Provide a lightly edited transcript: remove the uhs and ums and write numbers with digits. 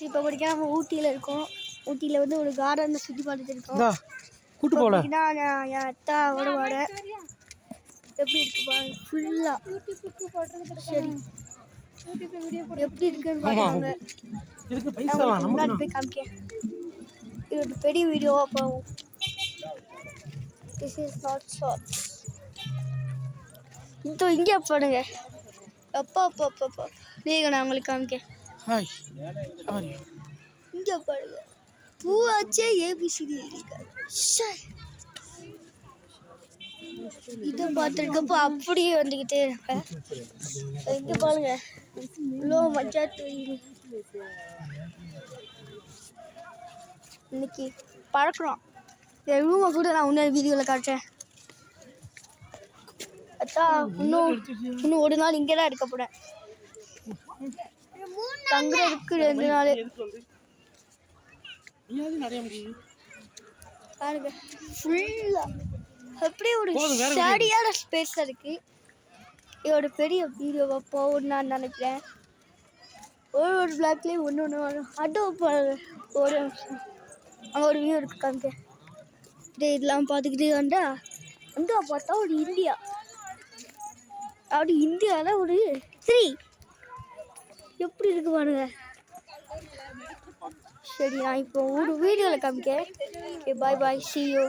இப்போ படிக்க நம்ம ஊட்டியில் இருக்கோம். ஊட்டியில் வந்து ஒரு கார்டனை சுற்றி பார்த்துட்டு இருக்கோம். கூட்டு போகல என் அத்தா வருவாட எப்படி இருக்கு பாருங்க ஃபுல்லாக. சரி எப்படி இருக்குன்னு பார்க்குறாங்க. முன்னாடி போய் காமிக்கேன். இது ஒரு பெரிய வீடியோவாக போகும். This is not short. இங்கே பாருங்க. அப்பா அப்பா அப்பா அப்பா நீங்கள் நான் உங்களுக்கு காமிக்கேன். இங்கே பாருங்க பூவாச்சே ஏபிசிடி இருக்காது. இதை பார்த்துருக்கப்போ அப்படியே வந்துக்கிட்டே இருப்பேன். இங்கே பாருங்க இவ்வளோ மச்சா தெரியுது. இன்னைக்கு பழக்கிறோம். என் ரூமை கூட நான் இன்னொரு வீடியோவில் காட்டுறேன். அதான் இன்னும் ஒரு நாள் இங்கே தான் இருக்க போகிறேன். தங்குறதுக்கு 2 நாள் பாருங்க ஃபுல்லாக அப்படியே ஒரு சரியான ஸ்பேஸ் இருக்குது. இதோட பெரிய வீடியோவை போகணும்னு நான் நினைக்கிறேன். ஒரு பிளாக்லேயும் ஒன்று வரும். அதுவும் ஒரு நிமிஷம் அங்கே ஒரு வியூ இருக்குது காமிக்க. இதெல்லாம் பார்த்துக்கிட்டு அங்கே பார்த்தா ஒரு இந்தியா. அப்படி இந்தியாவில் ஒரு 3 எப்படி இருக்கு பாருங்க. சரி நான் இப்போ ஒரு வீடியோவில் காமிக்கேன். Okay bye bye, see you.